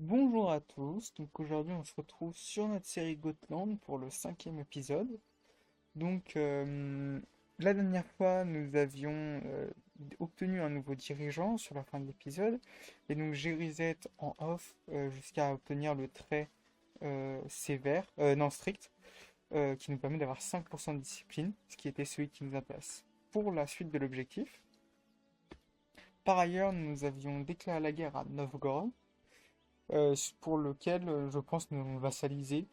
Bonjour à tous, donc aujourd'hui on se retrouve sur notre série Gotland pour le cinquième épisode. Donc la dernière fois nous avions obtenu un nouveau dirigeant sur la fin de l'épisode et donc j'ai reset en off jusqu'à obtenir le trait sévère, non strict, qui nous permet d'avoir 5% de discipline, ce qui était celui qui nous intéresse pour la suite de l'objectif. Par ailleurs nous avions déclaré la guerre à Novgorod pour lequel je pense nous allons vassaliser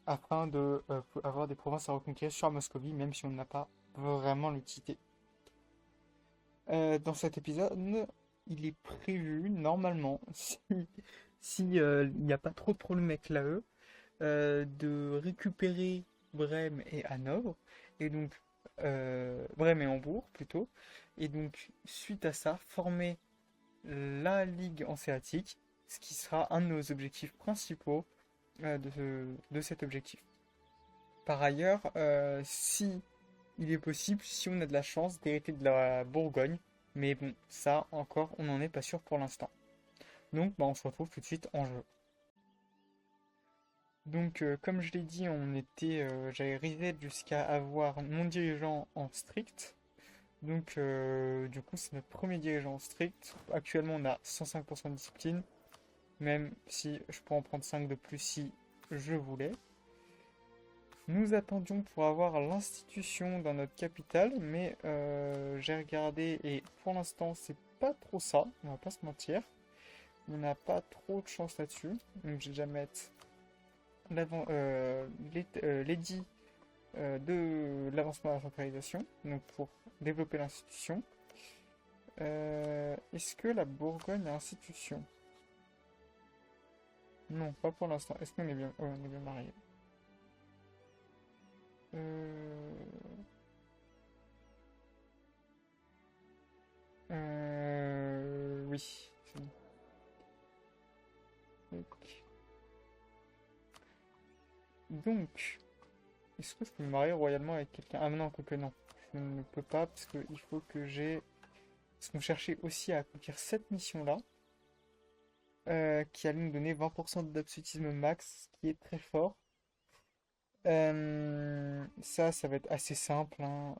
afin de avoir des provinces à reconquérir sur la Moscovie, même si on n'a pas vraiment l'utilité. Dans cet épisode, il est prévu, normalement, si il n'y a pas trop de problèmes avec l'AE, de récupérer Brême et Hanovre, et donc Brême et Hambourg plutôt, et donc suite à ça, former la Ligue hanséatique, ce qui sera un de nos objectifs principaux de cet objectif. Par ailleurs, si il est possible, si on a de la chance, d'hériter de la Bourgogne, mais bon, ça encore, on n'en est pas sûr pour l'instant. Donc, bah, on se retrouve tout de suite en jeu. Donc, comme je l'ai dit, j'avais reset jusqu'à avoir mon dirigeant en strict. Donc, du coup, c'est notre premier dirigeant en strict. Actuellement, on a 105% de discipline, même si je peux en prendre 5 de plus si je voulais. Nous attendions pour avoir l'institution dans notre capitale, mais j'ai regardé et pour l'instant c'est pas trop ça, on va pas se mentir. On n'a pas trop de chance là-dessus. Donc je vais déjà mettre l'édit de l'avancement à la centralisation, donc pour développer l'institution. Est-ce que la Bourgogne a institution? Non, pas pour l'instant. Est-ce qu'on est bien, ouais, on est bien marié? Oui. C'est bon. Ok. Donc, est-ce que je peux me marier royalement avec quelqu'un? Ah non, quoique non. Je ne peux pas parce qu'il faut que j'ai... Parce qu'on cherchait aussi à accomplir cette mission-là, qui allait nous donner 20% d'absolutisme max, ce qui est très fort. Ça va être assez simple hein,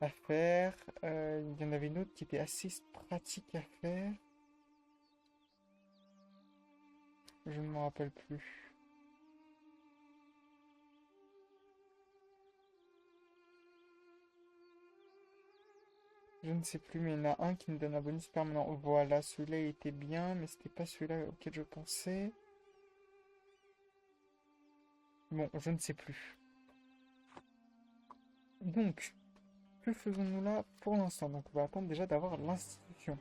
à faire. Il y en avait une autre qui était assez pratique à faire. Je ne me rappelle plus. Je ne sais plus, mais il y en a un qui me donne un bonus permanent. Voilà, celui-là il était bien, mais c'était pas celui-là auquel je pensais. Bon, je ne sais plus. Donc, que faisons-nous là pour l'instant? Donc, on va attendre déjà d'avoir l'institution.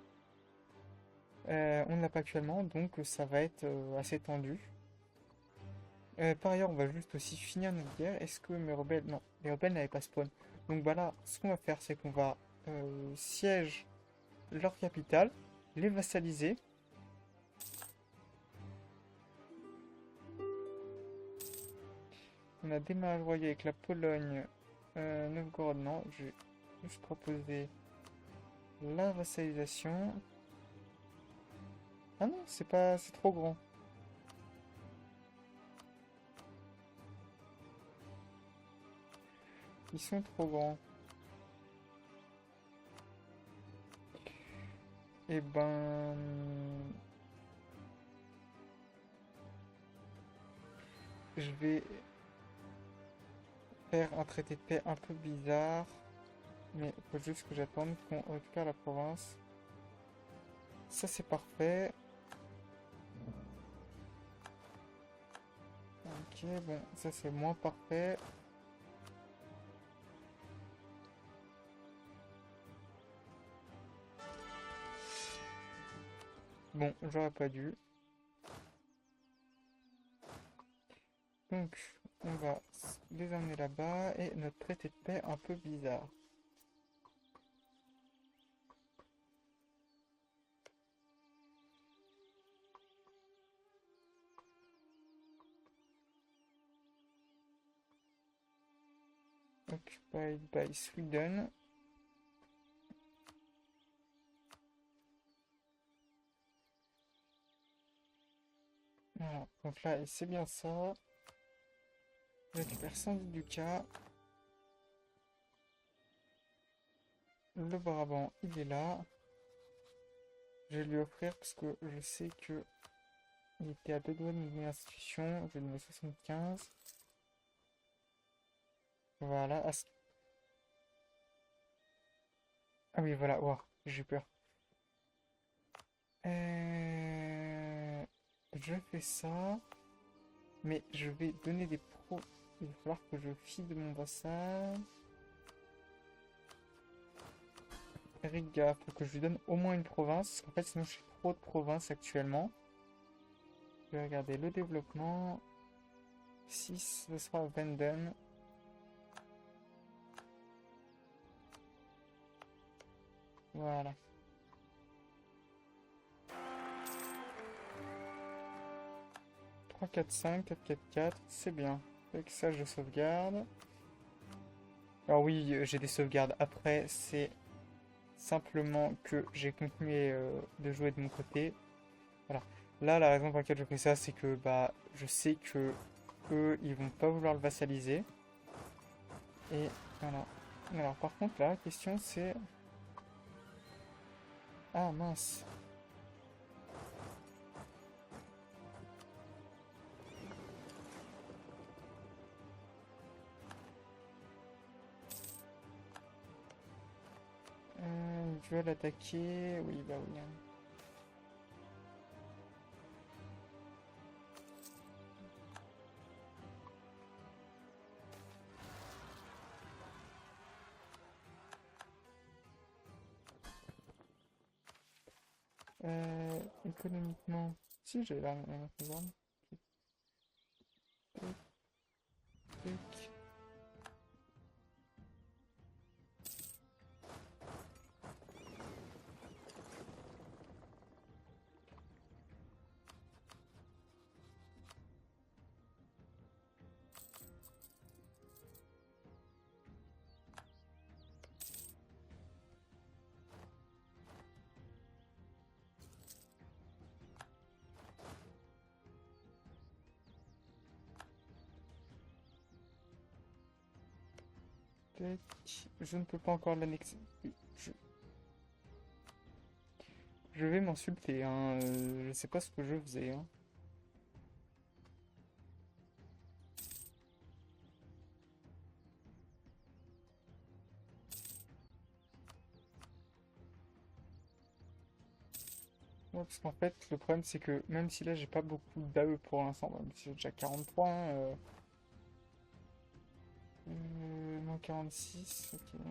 On ne l'a pas actuellement, donc ça va être assez tendu. Par ailleurs, on va juste aussi finir notre guerre. Est-ce que mes rebelles... Non, les rebelles n'avaient pas spawn. Donc bah là, ce qu'on va faire, c'est qu'on va siège leur capitale, les vassaliser. On a démarrage royal avec la Pologne. Novgorod, non. Je vais juste proposer la vassalisation. Ah non, c'est pas... c'est trop grand. Ils sont trop grands. Eh ben... Je vais faire un traité de paix un peu bizarre. Mais il faut juste que j'attende qu'on récupère la province. Ça c'est parfait. Ok, bon, ça c'est moins parfait. Bon, j'aurais pas dû. Donc, on va les emmener là-bas et notre traité de paix un peu bizarre. Occupied by Sweden. Voilà. Donc là, et c'est bien ça. Je récupère 110 du cas. Le Brabant, il est là. Je vais lui offrir parce que je sais que il était à deux doigts de me donner l'institution. Je vais lui donner 75. Voilà. Ah oui, voilà. Wow, j'ai eu peur. Euh, Je fais ça. Mais je vais donner des pros. Il va falloir que je file de mon vassal. Riga, faut que je lui donne au moins une province. Parce qu'en fait, sinon, j'ai trop de provinces actuellement. Je vais regarder le développement. 6, ce sera Venden. Voilà. 3, 4, 5, 4, 4, 4. C'est bien. Avec ça, je sauvegarde. Alors oui, j'ai des sauvegardes. Après, c'est simplement que j'ai continué de jouer de mon côté. Voilà. Là, la raison pour laquelle je fais ça, c'est que bah, je sais que eux, ils vont pas vouloir le vassaliser. Et voilà. Alors, par contre, là, la question c'est... Ah mince. Ils veulent attaquer. Oui, bah oui, hein. Économiquement. Si, j'ai la réserve. Tac, tac. Tac. Je ne peux pas encore l'annexer. Je, je vais m'insulter, hein. Je sais pas ce que je faisais, hein. Ouais, parce qu'en fait, le problème c'est que même si là j'ai pas beaucoup d'AE pour l'instant, même si j'ai déjà 43, hein, non 46, ok.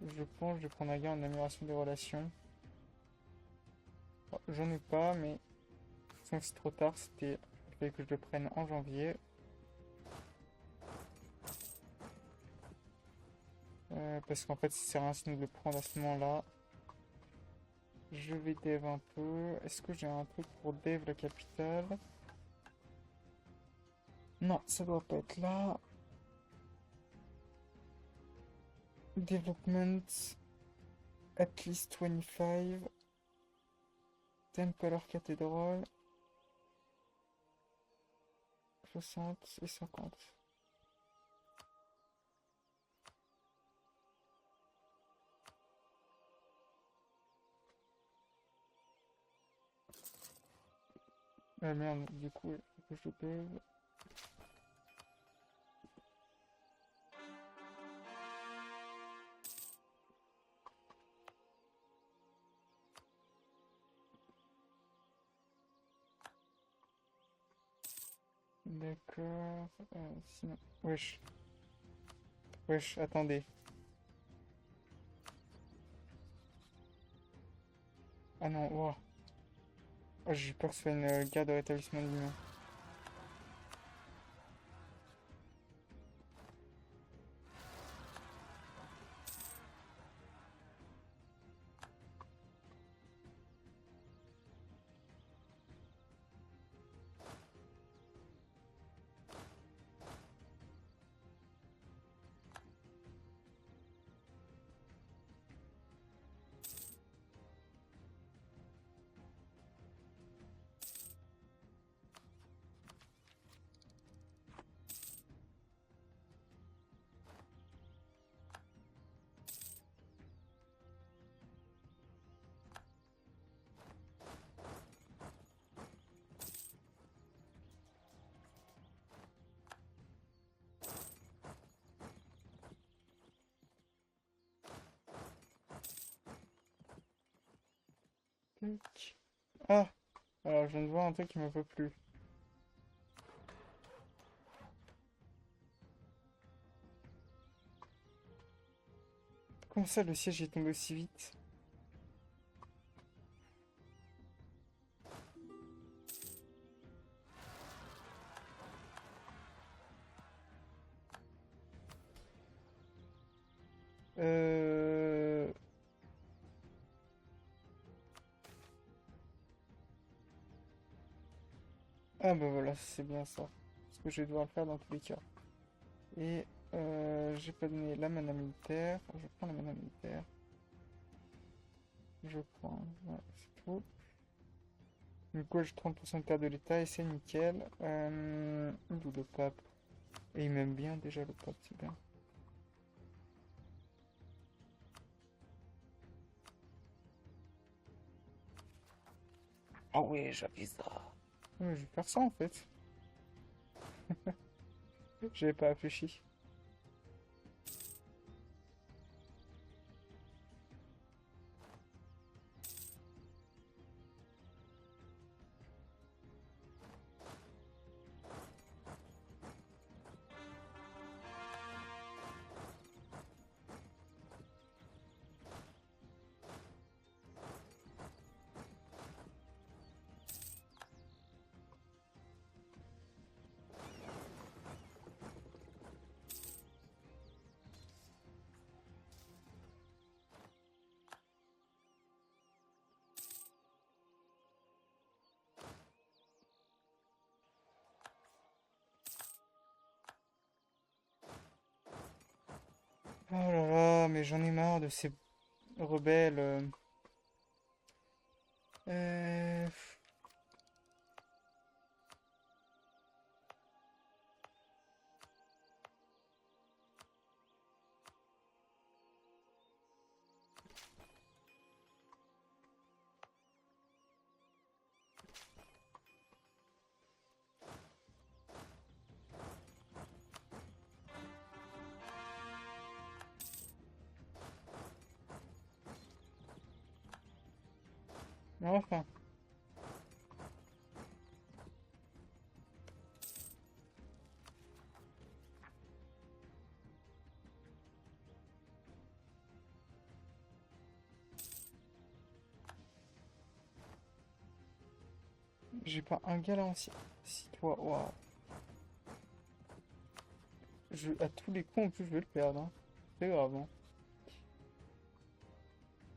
Je pense que je vais prendre un gain en amélioration des relations. Bon, j'en ai pas, mais sans que c'est trop tard, c'était il fallait que je le prenne en janvier. Parce qu'en fait, ça sert à rien sinon de le prendre à ce moment-là. Je vais dev un peu. Est-ce que j'ai un truc pour dev la capitale? Non, ça doit pas être là. Development at least 25. Temple Cathedral. 60 et 50. Ah merde, du coup, il faut que je dev. D'accord. Sinon... Wesh. Wesh, attendez. Ah non, ouah. Oh, j'ai peur que ce soit une guerre de rétablissement de l'humain. Tac. Ah! Alors, je viens de voir un truc qui me peut plus. Comment ça, le siège est tombé aussi vite? Euh... Ah bah voilà, c'est bien ça. Parce que je vais devoir le faire dans tous les cas. Et j'ai pas donné la mana militaire. Je prends la mana militaire. Je prends. Ouais, c'est tout. Du coup, j'ai 30% de terre de l'État et c'est nickel. D'où le pape. Et il m'aime bien déjà le pape, c'est bien. Ah ouais, j'avais ça. Ouais, je vais faire ça en fait. J'avais pas réfléchi. Oh là là, mais j'en ai marre de ces rebelles. Euh, Enfin, j'ai pas un gars là en si toi, waouh. À tous les coups, en plus, je vais le perdre, hein. C'est grave, hein.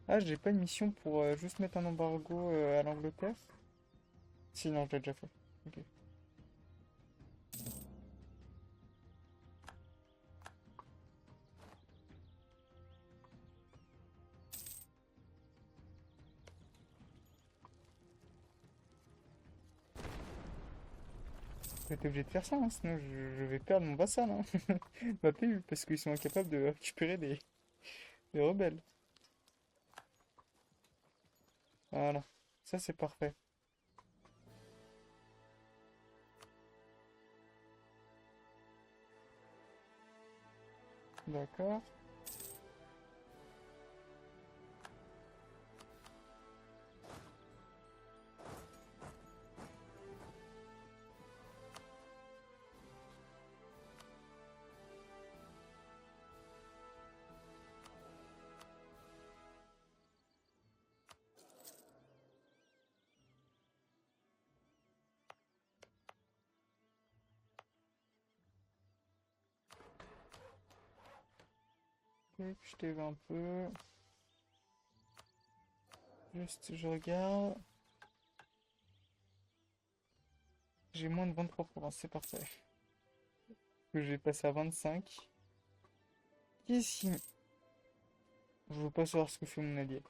Ah, j'ai pas une mission pour juste mettre un embargo à l'Angleterre? Si, non, je l'ai déjà fait. Ok. T'es obligé de faire ça, hein, sinon je vais perdre mon vassal, hein. Ma PU, parce qu'ils sont incapables de récupérer des rebelles. Voilà. Ça, c'est parfait. D'accord. Ok, je t'ai vu un peu. Juste, je regarde. J'ai moins de 23 provinces, c'est parfait. Que je vais passer à 25. Qu'est-ce qui... Je veux pas savoir ce que fait mon allié.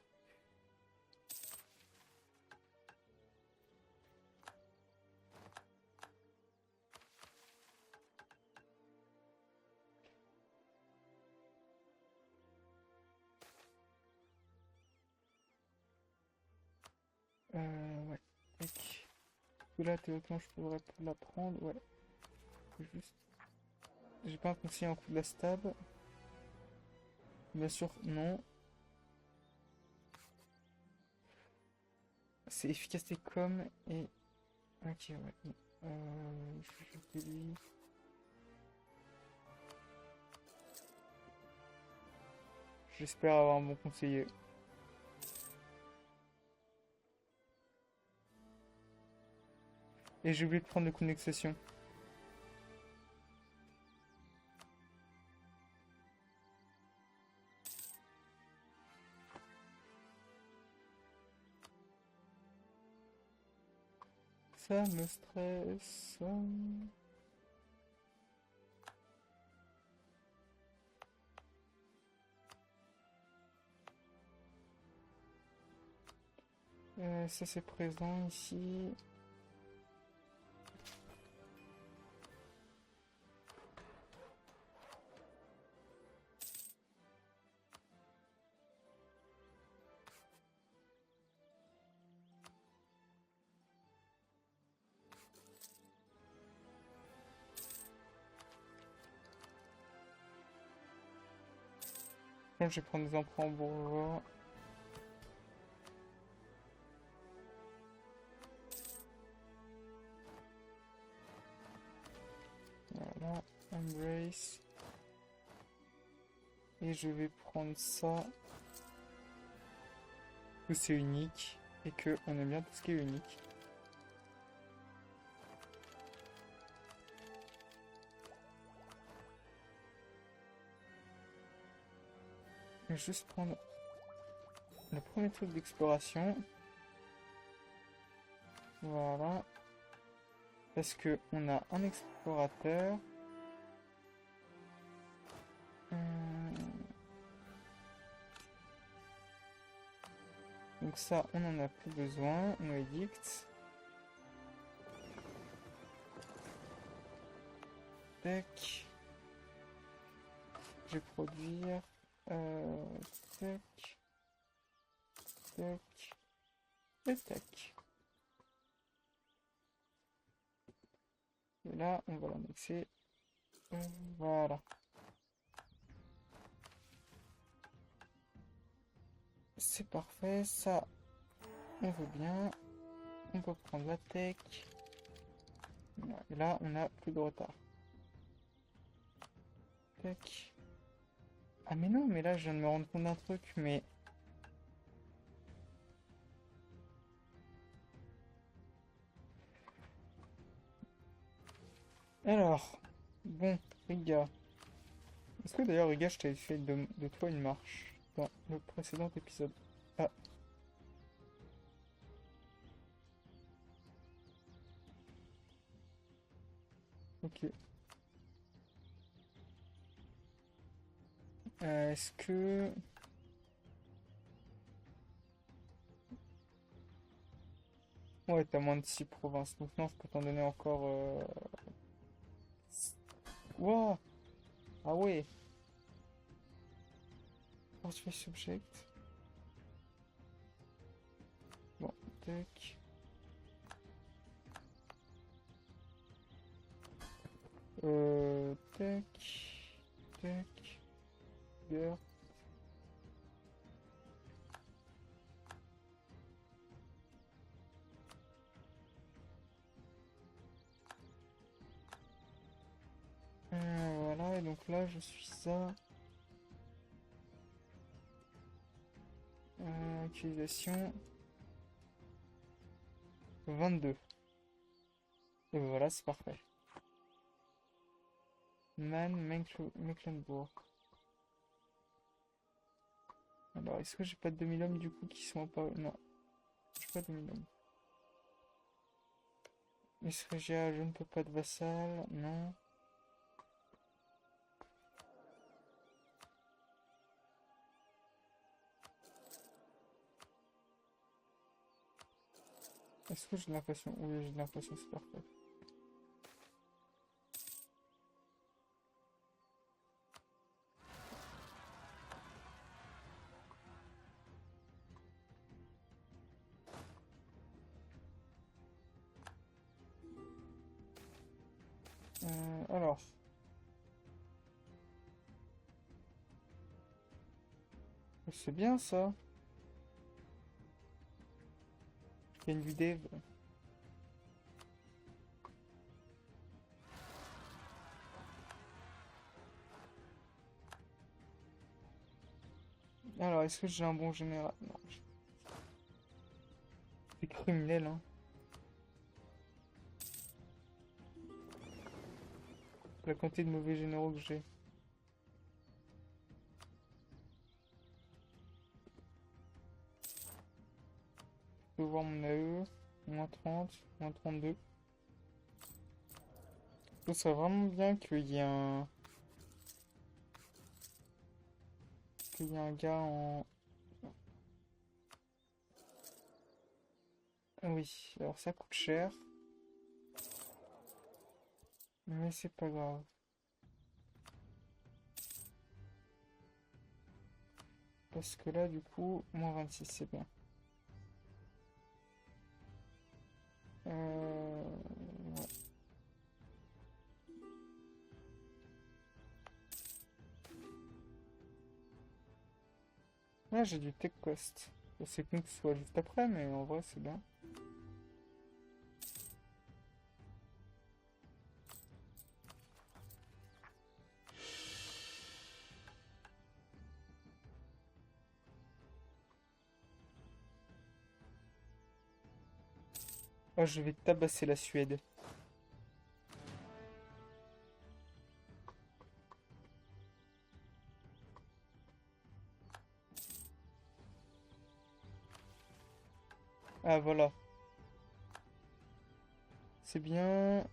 Ouais. Tac. Là, théoriquement, je pourrais la prendre. Ouais. Juste. J'ai pas un conseiller en coup de la stab. Bien sûr, non. c'est efficacité com et... Ok, ouais. Bon. Je vais lui... J'espère avoir un bon conseiller. Et j'ai oublié de prendre le coup d'excession. Ça me stresse. Ça c'est présent ici. Bon, je vais prendre des emprunts bourgeois. Voilà, embrace. Et je vais prendre ça. Que c'est unique. Et que on aime bien tout ce qui est unique. Je vais juste prendre le premier truc d'exploration. Voilà. Parce que on a un explorateur. Donc ça, on n'en a plus besoin. No edict. Tac. Je vais produire. Tac. Tac. Et tac. Et là, on va l'annexer. Voilà. C'est parfait, ça, on veut bien. On peut prendre la tech. Voilà. Et là, on a plus de retard. Tac. Ah mais non, mais là, je viens de me rendre compte d'un truc, mais... Alors, bon, Riga. Est-ce que d'ailleurs, Riga, je t'avais fait de toi une marche dans le précédent épisode? Ah, ok. Est-ce que... Ouais, t'as moins de 6 provinces, donc non, je peux t'en donner encore... Wow! Ah ouais! Portefeuille subject. Bon, tac. Tac. Tac. Hier. Voilà, et donc là, je suis à... utilisation 22. Et voilà, c'est parfait. Mecklenburg. Alors, est-ce que j'ai pas de demi-hommes du coup qui sont apparus? Non, j'ai pas de demi-hommes. Isrégia, je ne peux pas de vassal, non. Est-ce que j'ai l'impression? Oui, j'ai l'impression, c'est parfait. Alors, c'est bien ça. gagne du dev. Alors, est-ce que j'ai un bon général? Non, c'est criminel, hein. La quantité de mauvais généraux que j'ai. Je peux voir mon AE. Moins 30, moins 32. Ce serait vraiment bien qu'il y ait un gars en... Ah oui, alors ça coûte cher, mais c'est pas grave. Parce que là, du coup, moins 26, c'est bien. Ouais. Là, j'ai du tech cost. C'est con que ce soit juste après, mais en vrai, c'est bien. Ah, je vais tabasser la Suède. Ah, voilà. C'est bien.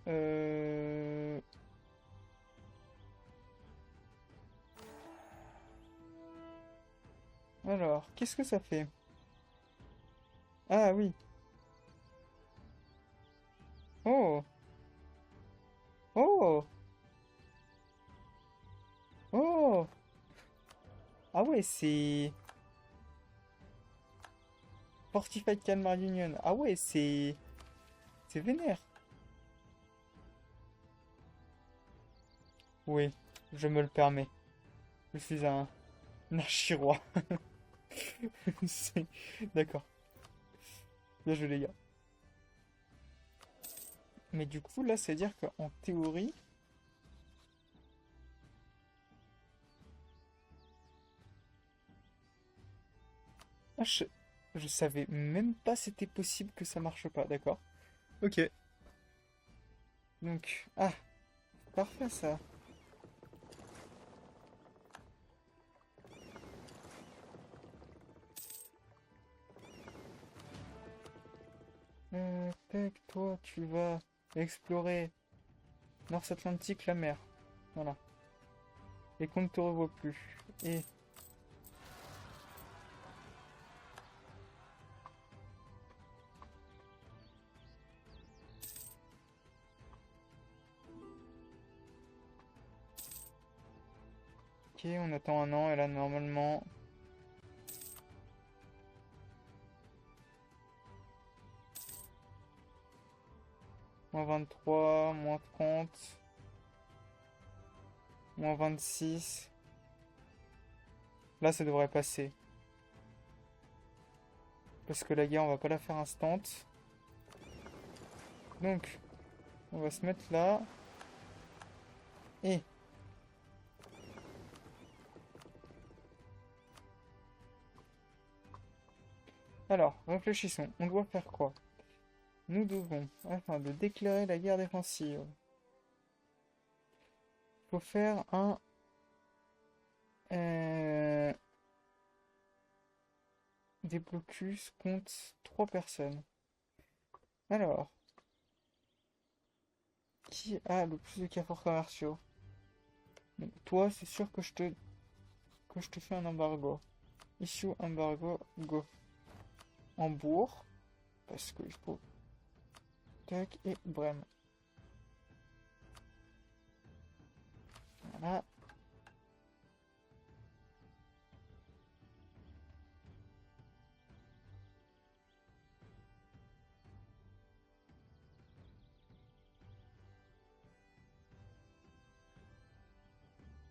Alors, qu'est-ce que ça fait? Ah oui. Oh. Oh. Oh. Ah ouais, c'est... Fortified Kalmar Union. Ah ouais, c'est... C'est vénère. Oui, je me le permets. Je suis un archirois. C'est- D'accord. Bien joué, les gars. Mais du coup, là, c'est-à-dire qu'en théorie... Ah, je savais même pas c'était possible que ça marche pas, d'accord? Ok. Donc... Ah, parfait, ça. Tac, toi, tu vas explorer North Atlantique, la mer. Voilà. Et qu'on ne te revoit plus. Et... Ok, on attend un an, et là, normalement... Moins 23, moins 30, moins 26. Là, ça devrait passer. Parce que la guerre, on va pas la faire instant. Donc, on va se mettre là. Et... Alors, réfléchissons. On doit faire quoi? Nous devons, afin de déclarer la guerre défensive, faut faire un... euh, des blocus contre 3 personnes. Alors, qui a le plus de cafards commerciaux? Donc, toi, c'est sûr que je te fais un embargo. Issue embargo, go. Hambourg, parce qu'il faut... Tac, et Brême. Voilà.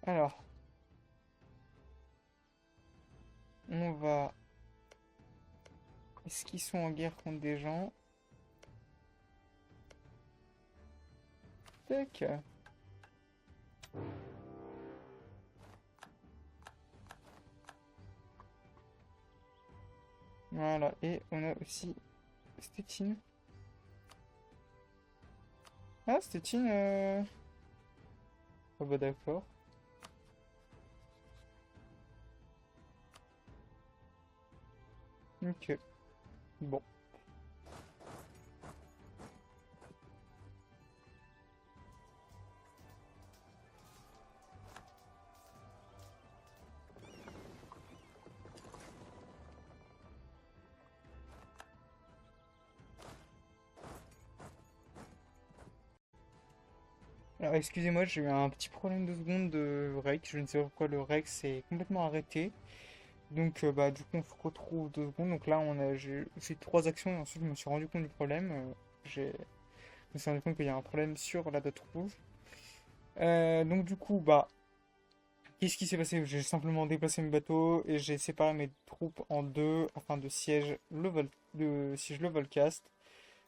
Alors, on va Est-ce qu'ils sont en guerre contre des gens? Tac. Voilà, et on a aussi Stettin. Ah, Stettin, ah bah d'accord. Ok, bon. Alors, excusez-moi, j'ai eu un petit problème de seconde de rec. Je ne sais pas pourquoi le rec s'est complètement arrêté. Donc, bah, du coup, on se retrouve 2 secondes. Donc là, j'ai fait 3 actions et ensuite, je me suis rendu compte du problème. Je me suis rendu compte qu'il y a un problème sur la date rouge. Donc, du coup, bah, qu'est-ce qui s'est passé? J'ai simplement déplacé mes bateaux et j'ai séparé mes troupes en deux afin de siège le Volcast.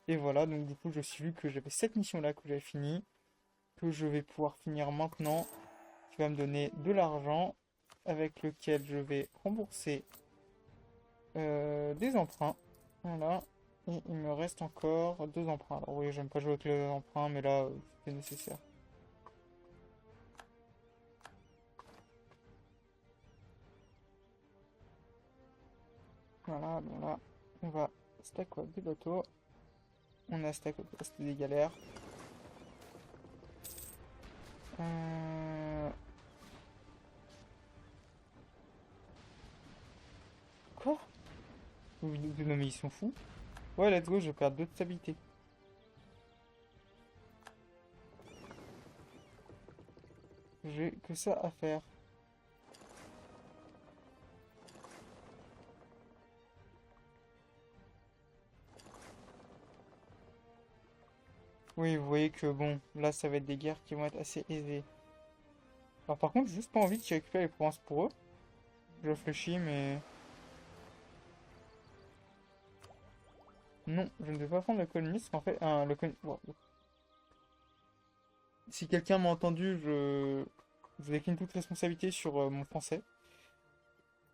Et voilà, donc du coup, je suis vu que j'avais cette mission-là que j'avais fini, que je vais pouvoir finir maintenant, qui va me donner de l'argent avec lequel je vais rembourser des emprunts. Voilà. Et il me reste encore 2 emprunts. Alors oui, j'aime pas jouer avec les emprunts, mais là, c'était nécessaire. Voilà, bon là, on va stack up des bateaux. On a stack up, c'était des galères. Euh... Quoi? Non mais ils sont fous. Ouais, let's go, je perds 2 de stabilité. J'ai que ça à faire. Oui, vous voyez que bon, là ça va être des guerres qui vont être assez aisées. Alors par contre, j'ai juste pas envie de récupérer les provinces pour eux. Je réfléchis, mais... Non, je ne vais pas prendre le colonie, parce qu'en fait... Wow. Si quelqu'un m'a entendu, je décline toute responsabilité sur mon français.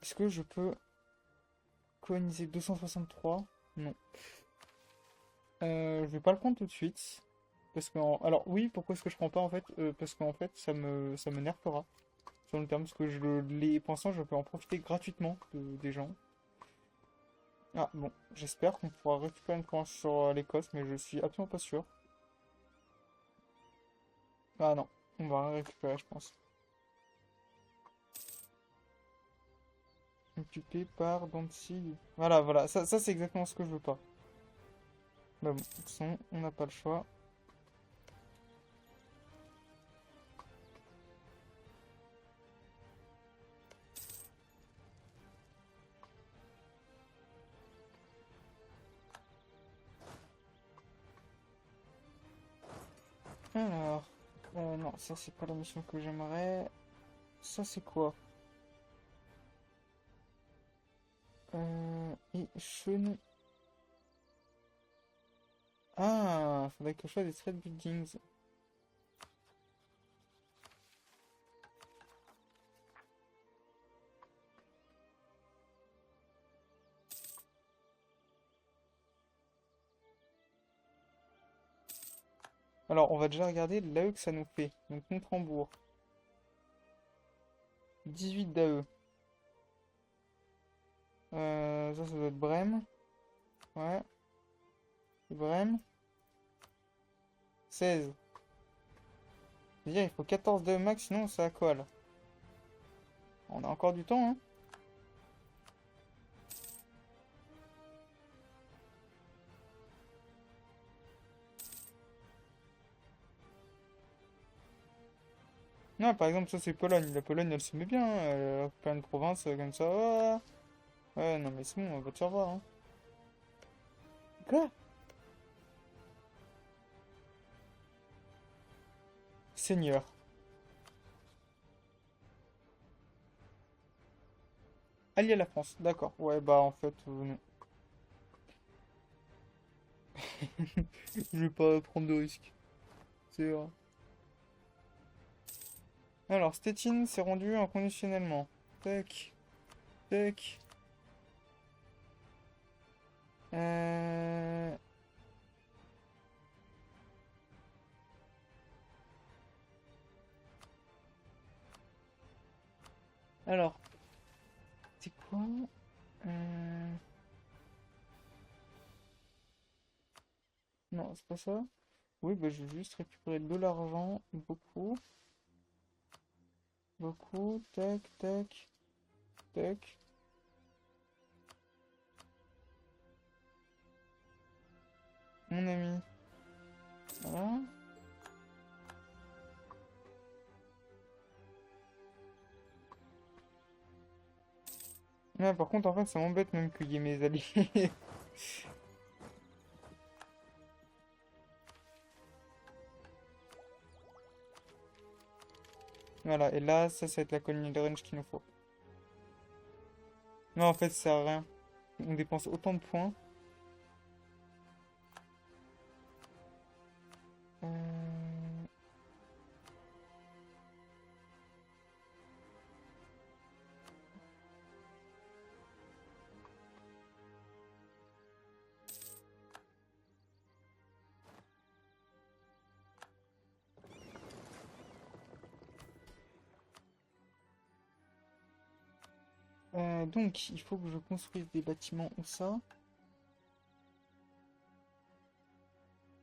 Est-ce que je peux coloniser 263? Non. Je vais pas le prendre tout de suite. Parce que... Alors oui, pourquoi est-ce que je prends pas en fait? Parce qu'en fait, ça me nerfera. Sur le terme, parce que les pensants, je peux en profiter gratuitement des gens. Ah bon, j'espère qu'on pourra récupérer une province sur l'Écosse, mais je suis absolument pas sûr. Ah non, on va rien récupérer, je pense. Occupé par Danzig. Voilà, voilà, ça c'est exactement ce que je veux pas. Bah bon, de toute façon, on n'a pas le choix. Alors, non, ça c'est pas la mission que j'aimerais. Ça c'est quoi? Et Chenu. Ah, faudrait que je fasse des trade buildings. Alors, on va déjà regarder l'AE que ça nous fait. Donc, Montembourg. 18 d'AE. Ça doit être Brême. Ouais. Brême. 16. C'est-à-dire, il faut 14 d'AE max, sinon ça colle. On a encore du temps, hein. Non, par exemple, ça c'est Pologne. La Pologne, elle se met bien, hein. Elle a plein de provinces comme ça. Ouais, ouais, non, mais c'est bon, on va te faire voir, hein. Quoi? Seigneur. Allié à la France, d'accord. Ouais, bah en fait, non. Je vais pas prendre de risques. C'est vrai. Alors, Stettin s'est rendu inconditionnellement. Tac, tac. Euh... Alors, c'est quoi? Euh, Non, c'est pas ça. Oui, bah, je vais juste récupérer de l'argent. Beaucoup, beaucoup. Tac, tac, tac. Mon ami. Voilà. Ah, par contre, en fait, ça m'embête même qu'il y ait mes alliés. Voilà, et là, ça va être la colonie de range qu'il nous faut. Non, en fait, ça sert à rien. On dépense autant de points. Euh, donc, il faut que je construise des bâtiments où ça?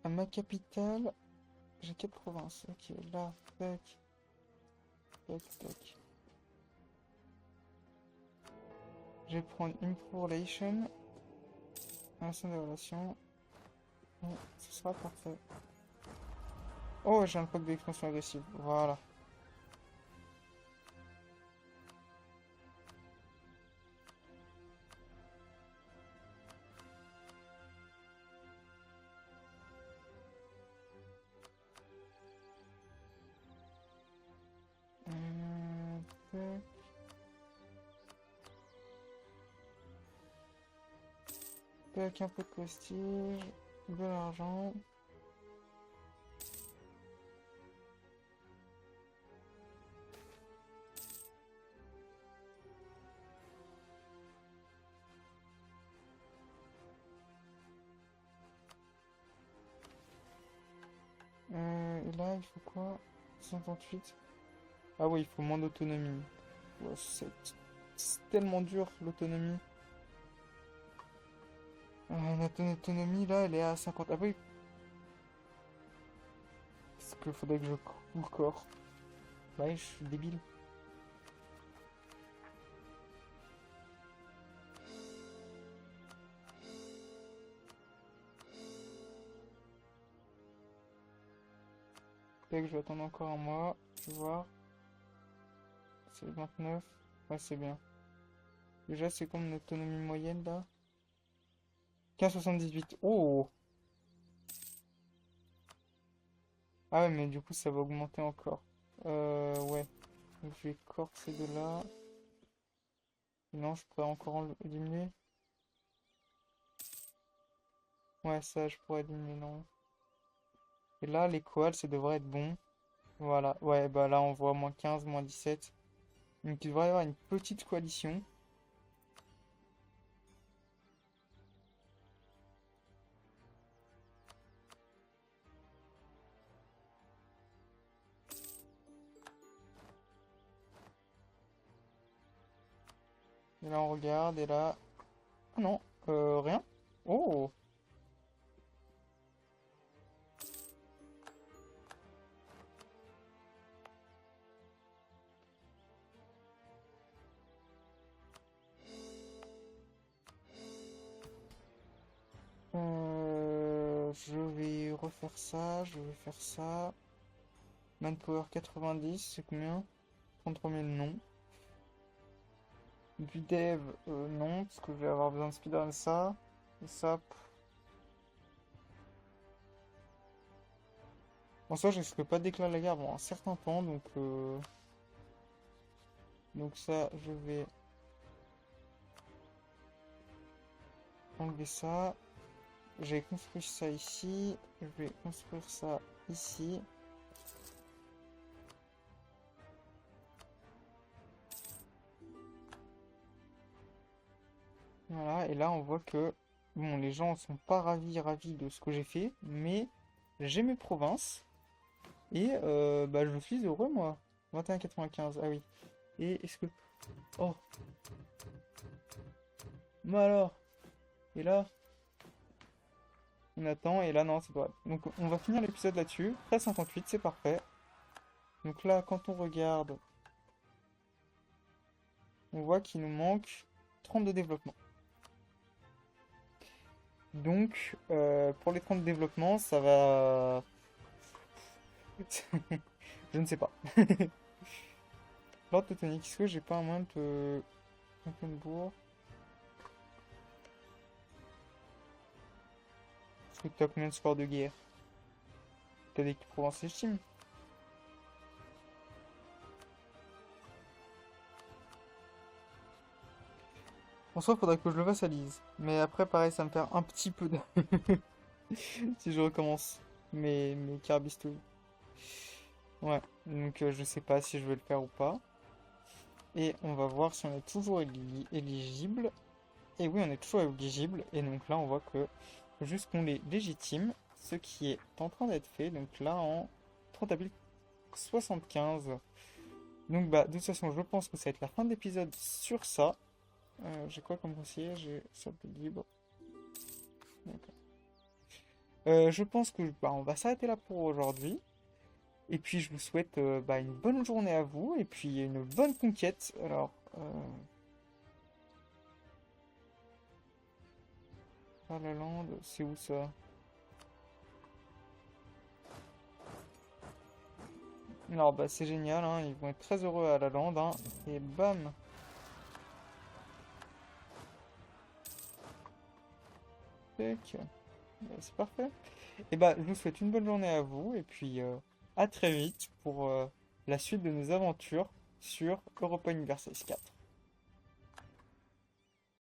À ma capitale, j'ai 4 provinces. Ok, là, tac, tac, tac. Je vais prendre Improve Relation, relation de relations, et ce sera parfait. Oh, j'ai un code d'expansion agressive. Voilà. Tac, tac, un peu de prestige, de l'argent. Et là, il faut quoi? 58. Ah oui, il faut moins d'autonomie. Ouais, c'est tellement dur l'autonomie. Notre autonomie là, elle est à 50. Ah oui, parce qu'il faudrait que je cours le corps. Bah ouais, je suis débile. Peut-être que je vais attendre encore un mois. Je vais voir. C'est 29. Ouais, c'est bien. Déjà, c'est comme une autonomie moyenne là. 15,78. Oh! Ah ouais, mais du coup, ça va augmenter encore. Ouais. Donc, je vais corser de là. Non, je pourrais encore diminuer. Ouais, ça, je pourrais diminuer, non. Et là, les koals, ça devrait être bon. Voilà. Ouais, bah là, on voit -15, -17. Donc, il devrait y avoir une petite coalition. Et là, on regarde, et là... Ah non, rien. Oh! Je vais refaire ça, je vais faire ça. Manpower 90, c'est combien? 33 000, non. Du dev, non, parce que je vais avoir besoin de speedrun ça. Et ça, en soi, je risque pas de déclarer la guerre pendant un certain temps, donc ça, je vais enlever ça. j'ai construit ça ici. Je vais construire ça ici. Voilà, et là on voit que bon, les gens sont pas ravis de ce que j'ai fait, mais j'ai mes provinces et bah, je suis heureux moi. 21,95, ah oui. Et est-ce que... Oh, bah alors, et là, on attend, et là non, c'est pas vrai. Donc on va finir l'épisode là-dessus. 13,58, c'est parfait. Donc là, quand on regarde, on voit qu'il nous manque 30 de développement. Donc, pour les 30 de développement, ça va... Je ne sais pas. Lord Teutonique, est-ce que j'ai pas un moyen de... Mecklembourg. Est-ce que t'as combien de scores de guerre? T'as des provinces légitimes? En soi, faudrait que je le vassalise. Mais après, pareil, ça me perd un petit peu de... si je recommence mes carbistouilles. Ouais, donc je sais pas si je vais le faire ou pas. Et on va voir si on est toujours éligible. Et oui, on est toujours éligible. Et donc là, on voit que faut juste qu'on les légitime, ce qui est en train d'être fait. Donc là, en 30,75. Donc bah, de toute façon, je pense que ça va être la fin de l'épisode sur ça. J'ai quoi comme conseiller? J'ai sorte de libre. D'accord. Je pense que bah, on va s'arrêter là pour aujourd'hui. Et puis je vous souhaite bah, une bonne journée à vous et puis une bonne conquête. Alors, ah, la lande, c'est où ça? Alors bah c'est génial, hein, ils vont être très heureux à la lande, hein, et bam! Tac. C'est parfait. Et bah je vous souhaite une bonne journée à vous et puis à très vite pour la suite de nos aventures sur Europa Universalis 4.